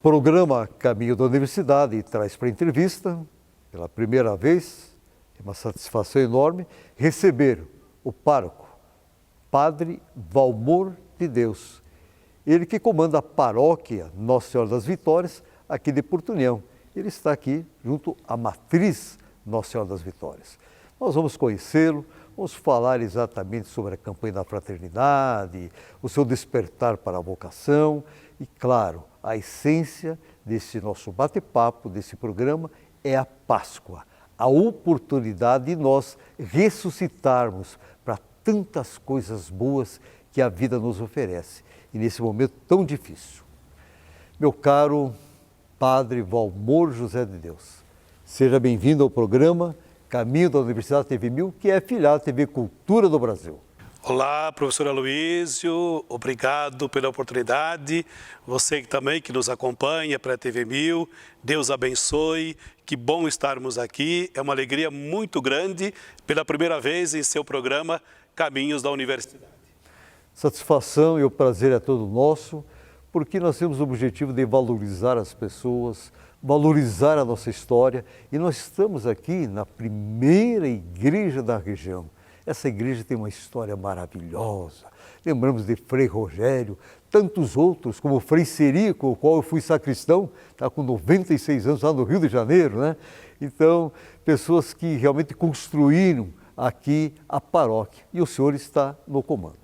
Programa Caminho da Universidade traz para a entrevista, pela primeira vez, é uma satisfação enorme, receber o pároco, Padre Valmor de Deus. Ele que comanda a paróquia Nossa Senhora das Vitórias, aqui de Porto União. Ele está aqui junto à matriz Nossa Senhora das Vitórias. Nós vamos conhecê-lo, vamos falar exatamente sobre a campanha da fraternidade, o seu despertar para a vocação e, claro, a essência desse nosso bate-papo, desse programa, é a Páscoa, a oportunidade de nós ressuscitarmos para tantas coisas boas que a vida nos oferece, e nesse momento tão difícil. Meu caro Padre Valmor José de Deus, seja bem-vindo ao programa Caminho da Universidade TV 1000, que é afiliado à TV Cultura do Brasil. Olá, professor Aloísio, obrigado pela oportunidade. Você também que nos acompanha para a TV 1000, Deus abençoe, que bom estarmos aqui. É uma alegria muito grande pela primeira vez em seu programa Caminhos da Universidade. Satisfação e o prazer é todo nosso, porque nós temos o objetivo de valorizar as pessoas, valorizar a nossa história, e nós estamos aqui na primeira igreja da região. Essa igreja tem uma história maravilhosa. Lembramos de Frei Rogério, tantos outros, como Frei Seri, com o qual eu fui sacristão, está com 96 anos lá no Rio de Janeiro, né? Então, pessoas que realmente construíram aqui a paróquia, e o senhor está no comando.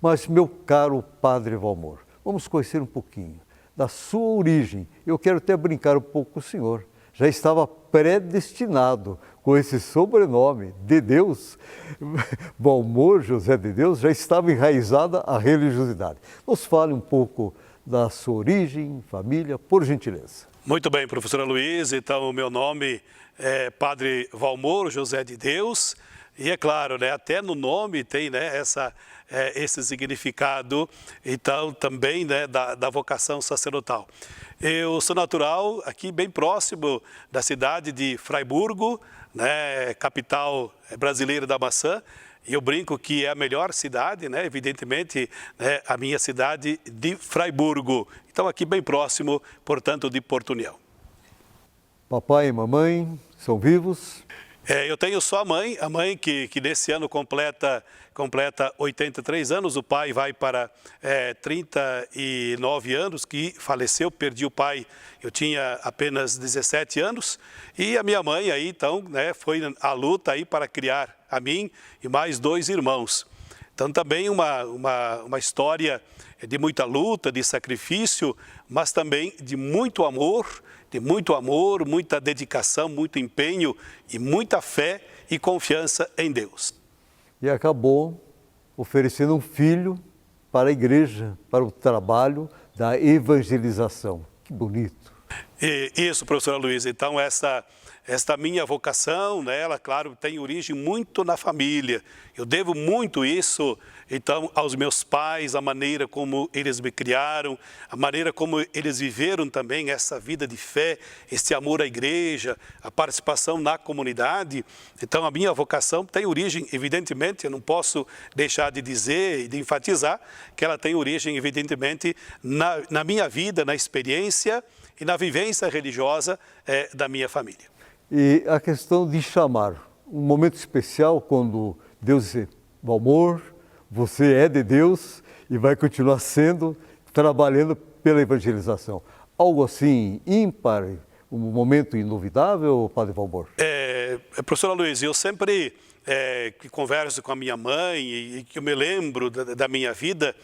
Mas, meu caro Padre Valmor, vamos conhecer um pouquinho da sua origem. Eu quero até brincar um pouco com o senhor. Já estava predestinado com esse sobrenome de Deus, Valmor José de Deus, já estava enraizada a religiosidade. Nos fale um pouco da sua origem, família, por gentileza. Muito bem, professora Luiz. Então, o meu nome é Padre Valmor José de Deus. E é claro, né, até no nome tem, né, esse significado, então, também, né, da vocação sacerdotal. Eu sou natural aqui bem próximo da cidade de Fraiburgo, né, capital brasileira da maçã, e eu brinco que é a melhor cidade, né, evidentemente, né, a minha cidade de Fraiburgo. Então, aqui bem próximo, portanto, de Porto União. Papai e mamãe são vivos? Eu tenho só a mãe que nesse ano completa 83 anos, o pai vai para 39 anos, que faleceu, perdi o pai, eu tinha apenas 17 anos, e a minha mãe aí então, né, foi à luta aí para criar a mim e mais 2 irmãos. Então também uma história de muita luta, de sacrifício, mas também de muito amor, muita dedicação, muito empenho e muita fé e confiança em Deus. E acabou oferecendo um filho para a igreja, para o trabalho da evangelização. Que bonito. Isso, professora Luiz. Então, esta minha vocação, né, ela, claro, tem origem muito na família. Eu devo muito isso, então, aos meus pais, a maneira como eles me criaram, a maneira como eles viveram também essa vida de fé, esse amor à igreja, a participação na comunidade. Então, a minha vocação tem origem, evidentemente, eu não posso deixar de dizer e de enfatizar que ela tem origem, evidentemente, na minha vida, na experiência e na vivência religiosa da minha família. E a questão de chamar, um momento especial quando Deus diz, Valmor, você é de Deus e vai continuar sendo, trabalhando pela evangelização. Algo assim ímpar, um momento inovidável, Padre Valmor? Professora Luiz, eu sempre que converso com a minha mãe e que eu me lembro da minha vida,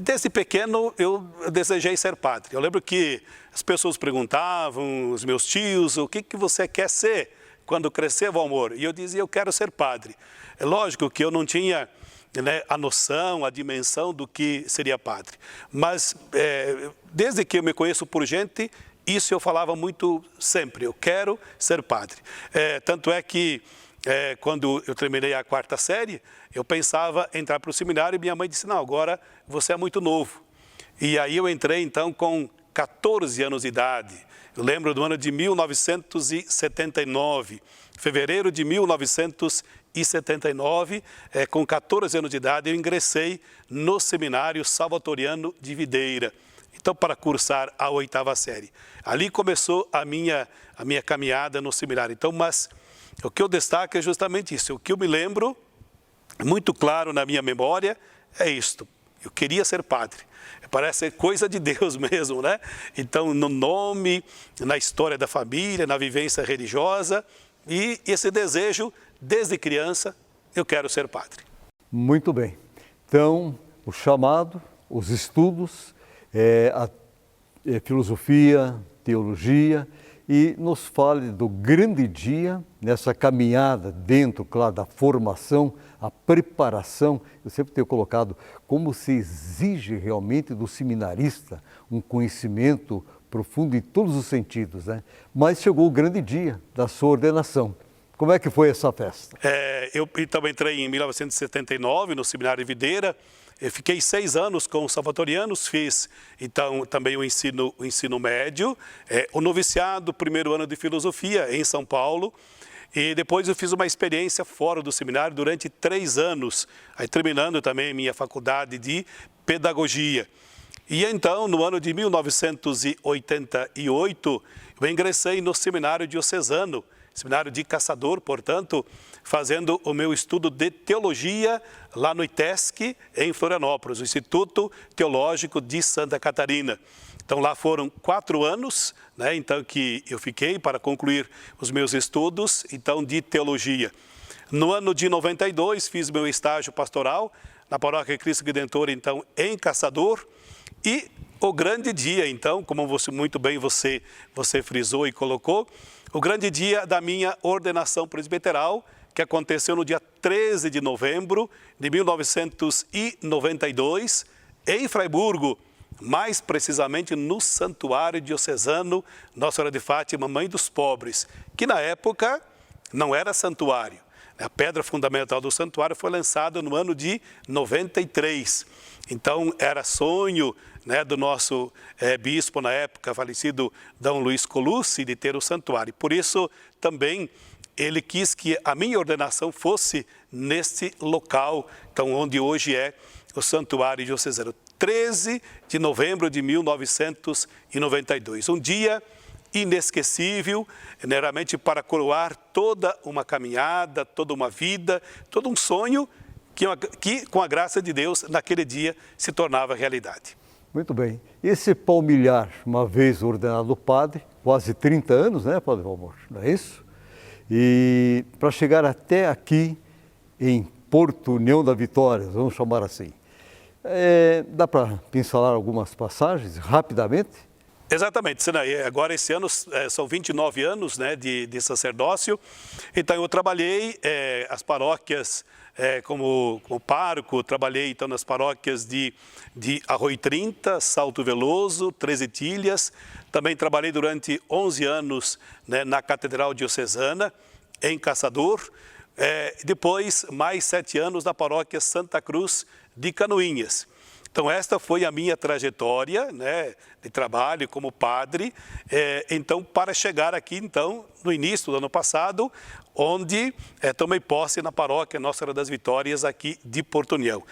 desde pequeno eu desejei ser padre. Eu lembro que as pessoas perguntavam, os meus tios, o que você quer ser quando crescer, Valmor? E eu dizia, eu quero ser padre. É lógico que eu não tinha, né, a noção, a dimensão do que seria padre. Mas desde que eu me conheço por gente, isso eu falava muito sempre, eu quero ser padre. Tanto é que quando eu terminei a 4ª série, eu pensava em entrar para o seminário e minha mãe disse, não, agora você é muito novo. E aí eu entrei então com 14 anos de idade. Eu lembro do ano de 1979, fevereiro de 1979, com 14 anos de idade, eu ingressei no Seminário Salvatoriano de Videira. então para cursar a 8ª série. Ali começou a minha caminhada no seminário. Então, mas o que eu destaco é justamente isso. O que eu me lembro, muito claro na minha memória, é isto. Eu queria ser padre. Parece coisa de Deus mesmo, né? Então, no nome, na história da família, na vivência religiosa, e esse desejo, desde criança, eu quero ser padre. Muito bem. Então, o chamado, os estudos, a filosofia, teologia, e nos fale do grande dia nessa caminhada dentro, claro, da formação, a preparação. Eu sempre tenho colocado como se exige realmente do seminarista um conhecimento profundo em todos os sentidos, né? Mas chegou o grande dia da sua ordenação. Como é que foi essa festa? Eu então entrei em 1979 no Seminário de Videira. Eu fiquei 6 anos com os salvatorianos, fiz então também o ensino médio, o noviciado, primeiro ano de filosofia em São Paulo, e depois eu fiz uma experiência fora do seminário durante 3 anos, aí terminando também minha faculdade de pedagogia. E então, no ano de 1988, eu ingressei no seminário diocesano, seminário de Caçador, portanto, fazendo o meu estudo de teologia lá no ITESC, em Florianópolis, o Instituto Teológico de Santa Catarina. Então, lá foram 4 anos, né, então, que eu fiquei para concluir os meus estudos, então, de teologia. No ano de 92, fiz meu estágio pastoral na Paróquia Cristo Redentor, então, em Caçador, e o grande dia, então, como muito bem você frisou e colocou, o grande dia da minha ordenação presbiteral, que aconteceu no dia 13 de novembro de 1992, em Fraiburgo, mais precisamente no Santuário Diocesano Nossa Senhora de Fátima, Mãe dos Pobres, que na época não era santuário. A pedra fundamental do santuário foi lançada no ano de 93. Então, era sonho, né, do nosso bispo na época, falecido D. Luiz Colucci, de ter o santuário. Por isso, também, ele quis que a minha ordenação fosse neste local, então, onde hoje é o Santuário Diocesano. 13 de novembro de 1992. Um dia inesquecível, realmente para coroar toda uma caminhada, toda uma vida, todo um sonho que, com a graça de Deus, naquele dia se tornava realidade. Muito bem. Esse palmilhar, uma vez ordenado padre, quase 30 anos, né, Padre Valmor? Não é isso? E para chegar até aqui, em Porto União da Vitória, vamos chamar assim, dá para pincelar algumas passagens rapidamente? Exatamente, agora esse ano são 29 anos, né, de sacerdócio, então eu trabalhei as paróquias como pároco, trabalhei então nas paróquias de Arroio 30, Salto Veloso, 13 Tilhas, também trabalhei durante 11 anos, né, na Catedral Diocesana, em Caçador, depois mais 7 anos na paróquia Santa Cruz de Canoinhas. Então, esta foi a minha trajetória, né, de trabalho como padre, então, para chegar aqui, então, no início do ano passado, onde tomei posse na paróquia Nossa Senhora das Vitórias, aqui de Porto União.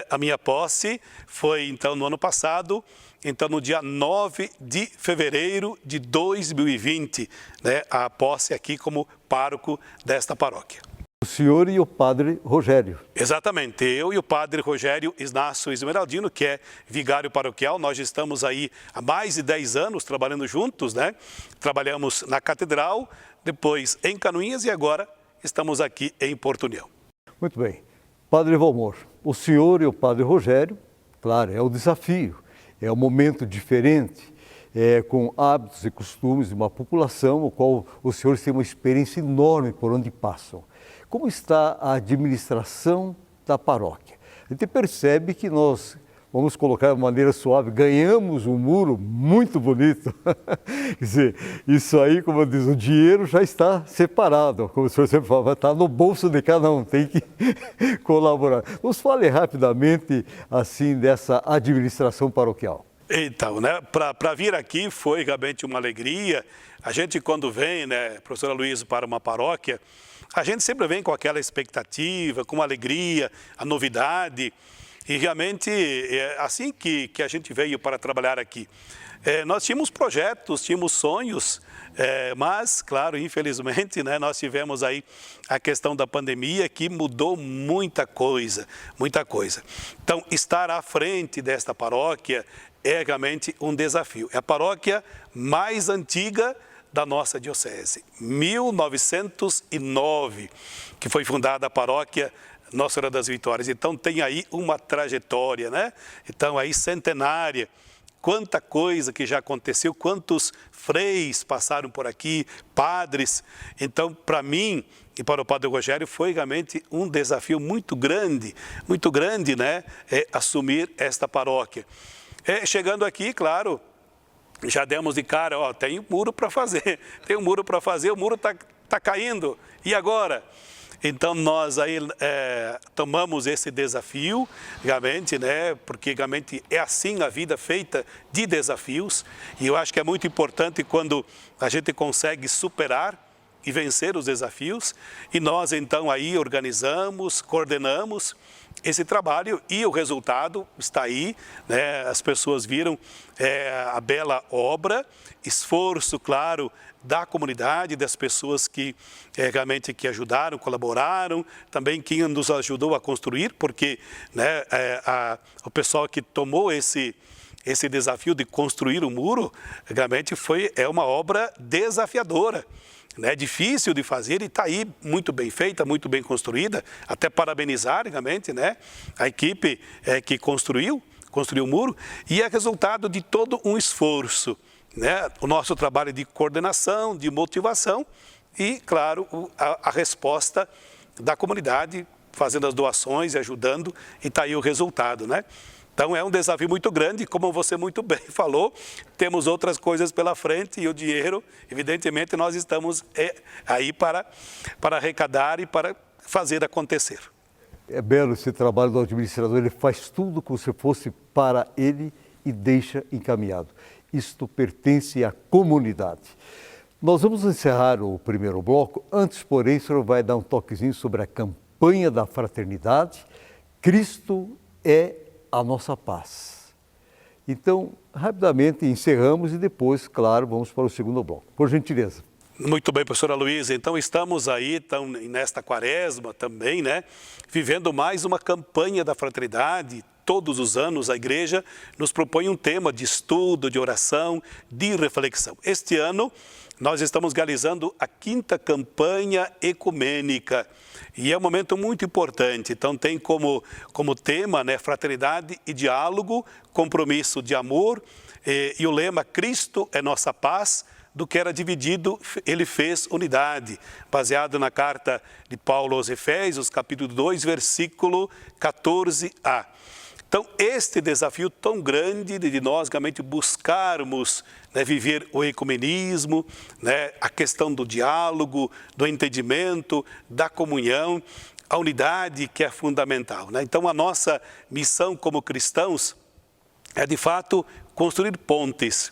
A minha posse foi, então, no ano passado, então, no dia 9 de fevereiro de 2020, né, a posse aqui como pároco desta paróquia. O senhor e o padre Rogério. Exatamente, eu e o padre Rogério Inácio Esmeraldino, que é vigário paroquial, nós estamos aí há mais de 10 anos trabalhando juntos, né? Trabalhamos na Catedral, depois em Canoinhas e agora estamos aqui em Porto União. Muito bem. Padre Valmor, o senhor e o padre Rogério, claro, é o desafio, é um momento diferente, com hábitos e costumes de uma população, o qual os senhores têm uma experiência enorme por onde passam. Como está a administração da paróquia? A gente percebe que nós, vamos colocar de maneira suave, ganhamos um muro muito bonito. Quer dizer, isso aí, como diz, o dinheiro já está separado, como o senhor sempre fala, está no bolso de cada um, tem que colaborar. Nos fale rapidamente, assim, dessa administração paroquial. Então, né, para vir aqui foi realmente uma alegria. A gente, quando vem, né, professora Luísa, para uma paróquia, a gente sempre vem com aquela expectativa, com alegria, a novidade. E realmente, assim que a gente veio para trabalhar aqui, nós tínhamos projetos, tínhamos sonhos, mas, claro, infelizmente, né, nós tivemos aí a questão da pandemia que mudou muita coisa, muita coisa. Então, estar à frente desta paróquia é realmente um desafio. É a paróquia mais antiga da nossa diocese, 1909, que foi fundada a paróquia Nossa Senhora das Vitórias. Então tem aí uma trajetória, né? Então aí centenária. Quanta coisa que já aconteceu, quantos freis passaram por aqui, padres. Então, para mim e para o Padre Rogério, foi realmente um desafio muito grande, né? Assumir esta paróquia. Chegando aqui, claro, já demos de cara, ó, tem um muro para fazer, o muro está caindo, e agora? Então nós aí tomamos esse desafio, realmente, né? Porque realmente é assim a vida feita de desafios, e eu acho que é muito importante quando a gente consegue superar e vencer os desafios, e nós então aí organizamos, coordenamos esse trabalho e o resultado está aí, né? As pessoas viram a bela obra, esforço, claro, da comunidade, das pessoas que realmente que ajudaram, colaboraram, também quem nos ajudou a construir, porque, né, o pessoal que tomou esse desafio de construir o muro, realmente é uma obra desafiadora. É difícil de fazer e está aí muito bem feita, muito bem construída, até parabenizar, realmente, né, a equipe que construiu o muro, e é resultado de todo um esforço, né, o nosso trabalho de coordenação, de motivação e, claro, a resposta da comunidade, fazendo as doações e ajudando, e está aí o resultado, né? Então é um desafio muito grande, como você muito bem falou, temos outras coisas pela frente e o dinheiro, evidentemente, nós estamos aí para arrecadar e para fazer acontecer. É belo esse trabalho do administrador, ele faz tudo como se fosse para ele e deixa encaminhado. Isto pertence à comunidade. Nós vamos encerrar o primeiro bloco, antes, porém, o senhor vai dar um toquezinho sobre a campanha da fraternidade. Cristo é a nossa paz. Então, rapidamente encerramos e depois, claro, vamos para o segundo bloco. Por gentileza. Muito bem, professora Luísa. Então, estamos aí, nesta quaresma também, né? Vivendo mais uma campanha da fraternidade. Todos os anos a igreja nos propõe um tema de estudo, de oração, de reflexão. Este ano, nós estamos realizando a 5ª campanha ecumênica. E é um momento muito importante, então tem como tema, né, fraternidade e diálogo, compromisso de amor, e o lema Cristo é nossa paz, do que era dividido ele fez unidade, baseado na carta de Paulo aos Efésios, capítulo 2, versículo 14a. Então, este desafio tão grande de nós realmente buscarmos, né, viver o ecumenismo, né, a questão do diálogo, do entendimento, da comunhão, a unidade que é fundamental, né? Então, a nossa missão como cristãos é, de fato, construir pontes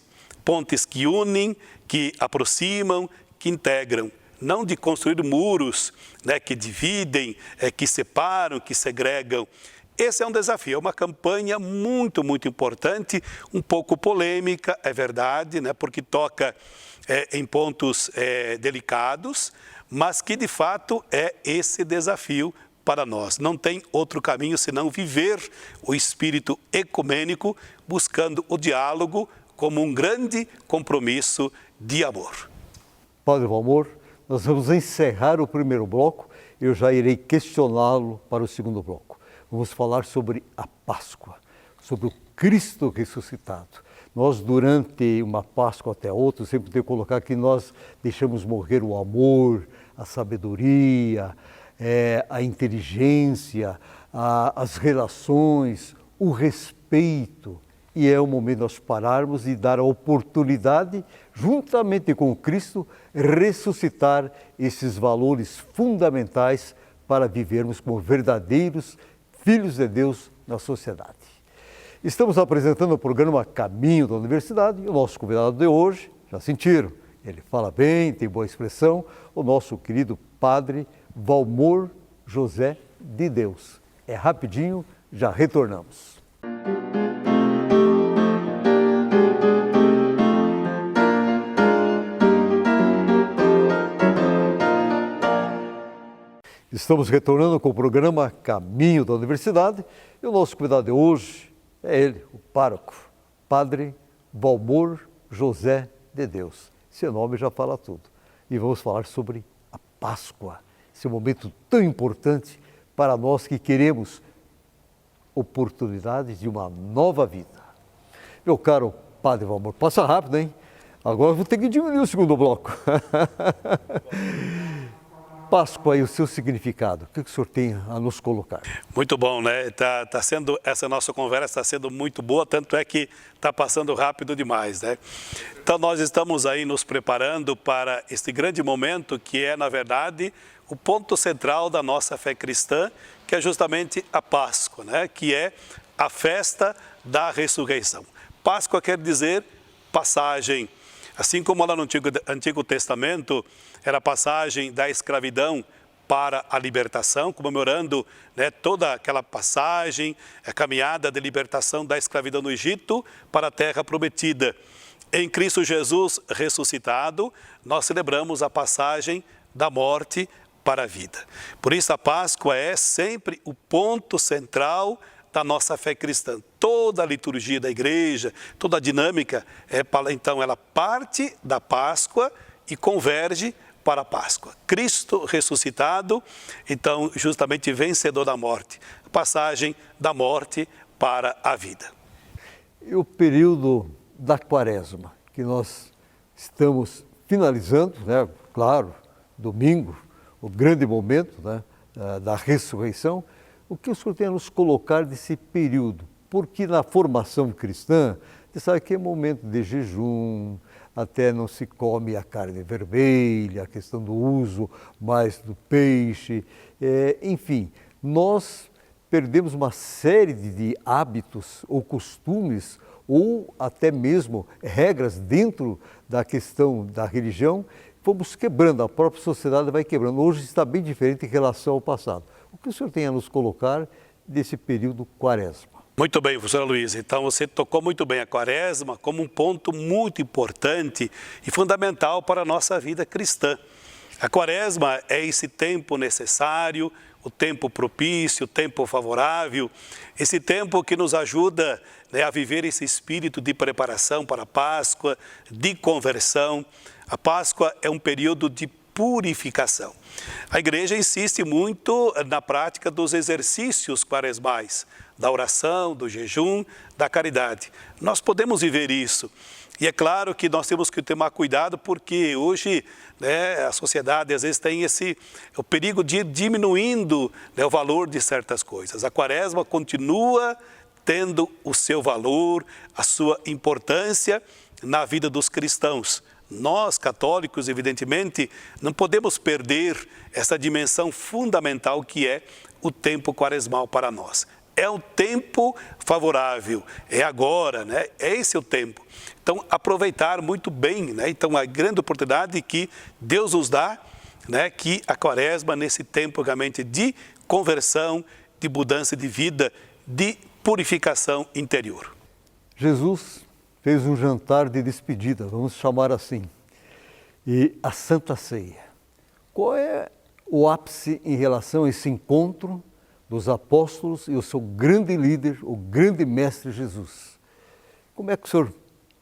que unem, que aproximam, que integram. Não de construir muros, né, que dividem, que separam, que segregam. Esse é um desafio, é uma campanha muito, muito importante, um pouco polêmica, é verdade, né, porque toca em pontos delicados, mas que de fato é esse desafio para nós. Não tem outro caminho senão viver o espírito ecumênico, buscando o diálogo como um grande compromisso de amor. Padre Valmor, nós vamos encerrar o primeiro bloco, eu já irei questioná-lo para o segundo bloco. Vamos falar sobre a Páscoa, sobre o Cristo ressuscitado. Nós, durante uma Páscoa até outra, sempre tenho que colocar que nós deixamos morrer o amor, a sabedoria, a inteligência, as relações, o respeito. E é o momento de nós pararmos e dar a oportunidade, juntamente com o Cristo, ressuscitar esses valores fundamentais para vivermos como verdadeiros filhos de Deus na sociedade. Estamos apresentando o programa Caminho da Universidade e o nosso convidado de hoje, já sentiram, ele fala bem, tem boa expressão, o nosso querido Padre Valmor José de Deus. É rapidinho, já retornamos. Estamos retornando com o programa Caminho da Universidade e o nosso convidado de hoje é ele, o pároco, Padre Valmor José de Deus. Esse nome já fala tudo. E vamos falar sobre a Páscoa, esse momento tão importante para nós que queremos oportunidades de uma nova vida. Meu caro Padre Valmor, passa rápido, hein? Agora eu vou ter que diminuir o segundo bloco. Páscoa e o seu significado, o que o senhor tem a nos colocar? Muito bom, né? Essa nossa conversa está sendo muito boa, tanto é que está passando rápido demais, né? Então nós estamos aí nos preparando para este grande momento que é, na verdade, o ponto central da nossa fé cristã, que é justamente a Páscoa, né? Que é a festa da ressurreição. Páscoa quer dizer passagem. Assim como lá no Antigo Testamento era a passagem da escravidão para a libertação, comemorando, né, toda aquela passagem, a caminhada de libertação da escravidão no Egito para a terra prometida. Em Cristo Jesus ressuscitado, nós celebramos a passagem da morte para a vida. Por isso a Páscoa é sempre o ponto central da nossa fé cristã. Toda a liturgia da igreja, toda a dinâmica, então ela parte da Páscoa e converge para a Páscoa. Cristo ressuscitado, então justamente vencedor da morte. Passagem da morte para a vida. E o período da Quaresma, que nós estamos finalizando, né? Claro, domingo, o grande momento, né, da ressurreição. O que o senhor tem a nos colocar desse período? Porque na formação cristã, você sabe que é momento de jejum, até não se come a carne vermelha, a questão do uso mais do peixe, enfim, nós perdemos uma série de hábitos ou costumes ou até mesmo regras dentro da questão da religião, fomos quebrando, a própria sociedade vai quebrando. Hoje está bem diferente em relação ao passado. O que o senhor tem a nos colocar desse período Quaresma? Muito bem, professora Luísa. Então você tocou muito bem a Quaresma como um ponto muito importante e fundamental para a nossa vida cristã. A Quaresma é esse tempo necessário, o tempo propício, o tempo favorável, esse tempo que nos ajuda, né, a viver esse espírito de preparação para a Páscoa, de conversão. A Páscoa é um período de purificação. A igreja insiste muito na prática dos exercícios quaresmais, da oração, do jejum, da caridade. Nós podemos viver isso. E é claro que nós temos que tomar cuidado porque hoje, né, a sociedade às vezes tem o perigo de ir diminuindo, né, o valor de certas coisas. A Quaresma continua tendo o seu valor, a sua importância na vida dos cristãos. Nós, católicos, evidentemente, não podemos perder essa dimensão fundamental que é o tempo quaresmal para nós. É um tempo favorável, é agora, né? Esse é o tempo. Então, aproveitar muito bem, né? Então, a grande oportunidade que Deus nos dá, né? Que a Quaresma, nesse tempo realmente de conversão, de mudança de vida, de purificação interior. Jesus fez um jantar de despedida, vamos chamar assim, e a Santa Ceia. Qual é o ápice em relação a esse encontro dos apóstolos e o seu grande líder, o grande mestre Jesus? Como é que o senhor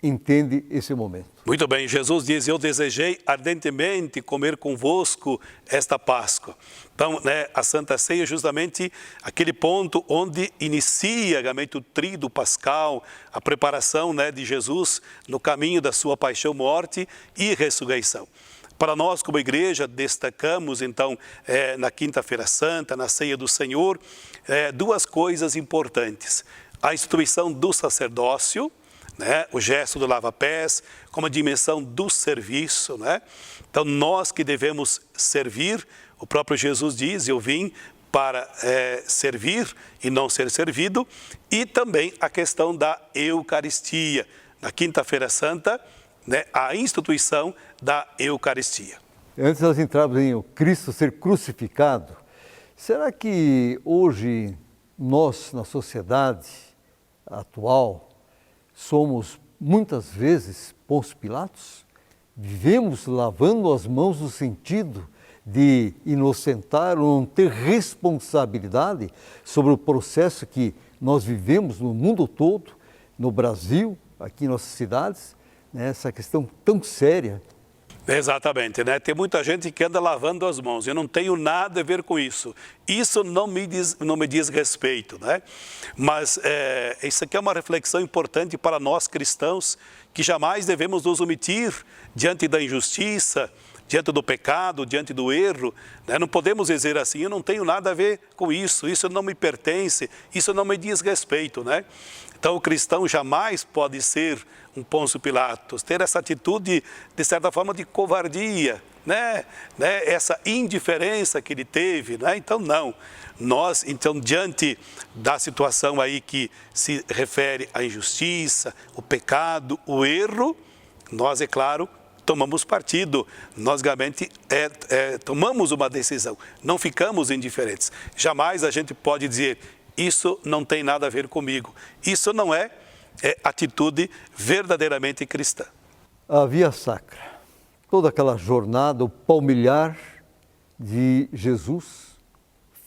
entende esse momento? Muito bem, Jesus diz, eu desejei ardentemente comer convosco esta Páscoa. Então, né, a Santa Ceia é justamente aquele ponto onde inicia realmente o tríduo pascal, a preparação, né, de Jesus no caminho da sua paixão, morte e ressurreição. Para nós, como igreja, destacamos, então, na Quinta-feira Santa, na Ceia do Senhor, duas coisas importantes. A instituição do sacerdócio, né, o gesto do lava-pés, como a dimensão do serviço, né? Então, nós que devemos servir, o próprio Jesus diz, eu vim para servir e não ser servido, e também a questão da Eucaristia. Na Quinta-feira Santa, né, a instituição da Eucaristia. Antes nós entrarmos em o Cristo ser crucificado, será que hoje nós, na sociedade atual, somos muitas vezes Pôncio Pilatos? Vivemos lavando as mãos no sentido de inocentar ou não ter responsabilidade sobre o processo que nós vivemos no mundo todo, no Brasil, aqui em nossas cidades, né? Essa questão tão séria. Exatamente, né? Tem muita gente que anda lavando as mãos. Eu não tenho nada a ver com isso. Isso não me diz respeito, né? Mas isso aqui é uma reflexão importante para nós cristãos, que jamais devemos nos omitir diante da injustiça, diante do pecado, diante do erro, né? Não podemos dizer assim, eu não tenho nada a ver com isso, isso não me pertence, isso não me diz respeito, né? Então o cristão jamais pode ser um Pôncio Pilatos, ter essa atitude, de certa forma, de covardia, né? Essa indiferença que ele teve, né? Então não, nós, então, diante da situação aí que se refere à injustiça, o pecado, o erro, nós, é claro, tomamos partido, nós realmente tomamos uma decisão, não ficamos indiferentes. Jamais a gente pode dizer, isso não tem nada a ver comigo. Isso não é atitude verdadeiramente cristã. A Via Sacra, toda aquela jornada, o palmilhar de Jesus,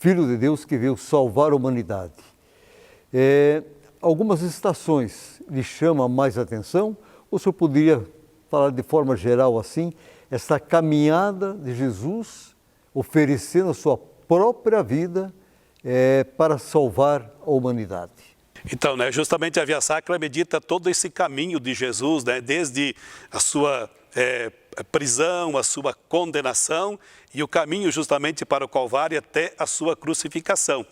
Filho de Deus que veio salvar a humanidade. Algumas estações lhe chamam mais atenção, ou o senhor poderia falar de forma geral assim, essa caminhada de Jesus oferecendo a sua própria vida para salvar a humanidade? Então, né, justamente a Via Sacra medita todo esse caminho de Jesus, né, desde a sua prisão, a sua condenação e o caminho justamente para o Calvário até a sua crucificação.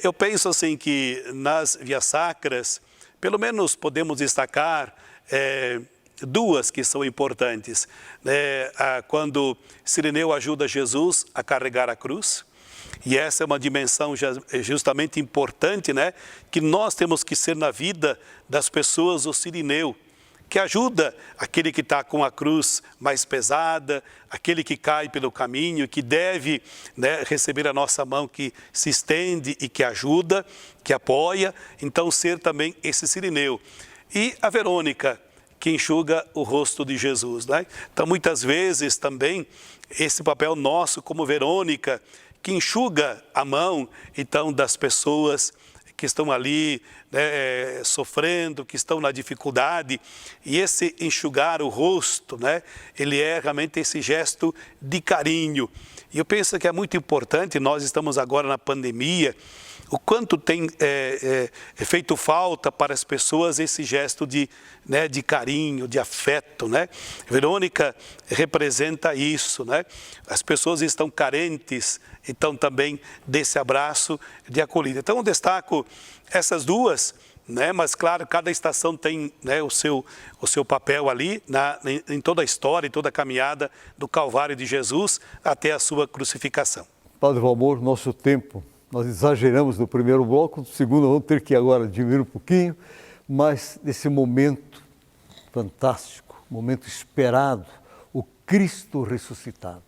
Eu penso assim que nas Vias Sacras, pelo menos podemos destacar duas que são importantes, né? Quando Cirineu ajuda Jesus a carregar a cruz, e essa é uma dimensão justamente importante, né? Que nós temos que ser na vida das pessoas o Cirineu, que ajuda aquele que está com a cruz mais pesada, aquele que cai pelo caminho, que deve, né, receber a nossa mão que se estende e que ajuda, que apoia, então ser também esse Cirineu. E a Verônica, que enxuga o rosto de Jesus, né? Então, muitas vezes também, esse papel nosso como Verônica, que enxuga a mão, então, das pessoas que estão ali, né, sofrendo, que estão na dificuldade, e esse enxugar o rosto, né, ele é realmente esse gesto de carinho. E eu penso que é muito importante, nós estamos agora na pandemia, o quanto tem feito falta para as pessoas esse gesto de carinho, de afeto, né? Verônica representa isso, né? As pessoas estão carentes, então também desse abraço de acolhida. Então eu destaco essas duas, né? Mas claro, cada estação tem, né, o seu papel ali em toda a história, em toda a caminhada do Calvário de Jesus até a sua crucificação. Padre Valmor, nosso tempo, nós exageramos no primeiro bloco, no segundo vamos ter que agora diminuir um pouquinho, mas nesse momento fantástico, momento esperado, o Cristo ressuscitado.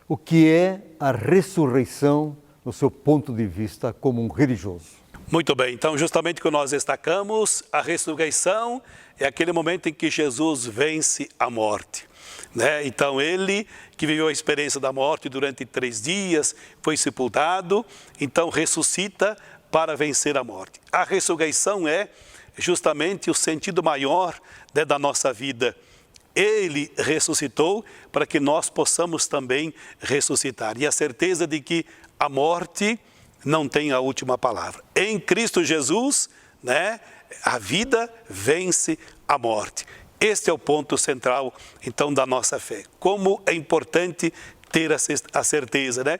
O que é a ressurreição no seu ponto de vista como um religioso? Muito bem, então justamente o que nós destacamos, a ressurreição é aquele momento em que Jesus vence a morte, né? Então ele que viveu a experiência da morte durante 3 dias, foi sepultado, então ressuscita para vencer a morte. A ressurreição é justamente o sentido maior, né, da nossa vida. Ele ressuscitou para que nós possamos também ressuscitar. E a certeza de que a morte não tem a última palavra. Em Cristo Jesus, né, a vida vence a morte. Este é o ponto central, então, da nossa fé. Como é importante ter a certeza, né?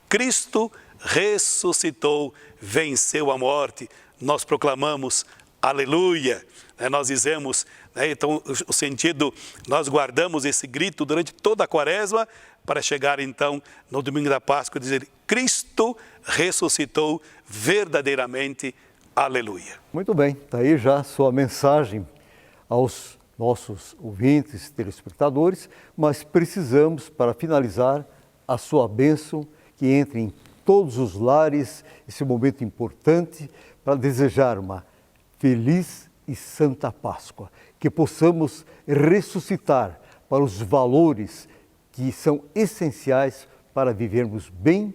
Cristo ressuscitou, venceu a morte. Nós proclamamos, aleluia. Nós dizemos, né, então, o sentido, nós guardamos esse grito durante toda a quaresma para chegar, então, no domingo da Páscoa e dizer, Cristo ressuscitou verdadeiramente, aleluia. Muito bem, está aí já a sua mensagem aos nossos ouvintes, telespectadores, mas precisamos, para finalizar, a sua bênção que entre em todos os lares esse momento importante para desejar uma feliz e santa Páscoa, que possamos ressuscitar para os valores que são essenciais para vivermos bem,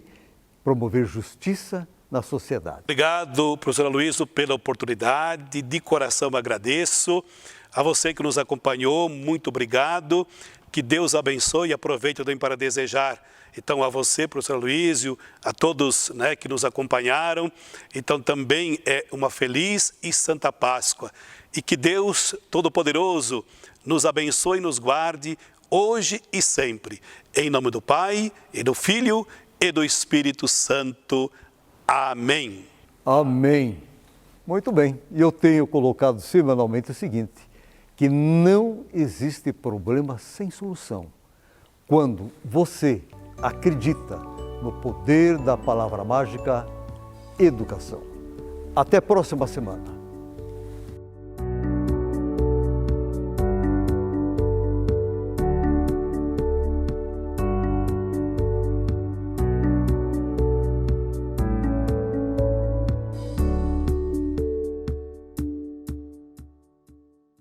promover justiça na sociedade. Obrigado, professor Aloysio, pela oportunidade, de coração agradeço. A você que nos acompanhou, muito obrigado. Que Deus abençoe e aproveito também para desejar, então, a você, professor Aloysio, a todos, né, que nos acompanharam, então também é uma feliz e santa Páscoa. E que Deus Todo-Poderoso nos abençoe e nos guarde hoje e sempre. Em nome do Pai, e do Filho, e do Espírito Santo. Amém. Amém. Muito bem. E eu tenho colocado semanalmente o seguinte, que não existe problema sem solução. Quando você acredita no poder da palavra mágica educação. Até a próxima semana.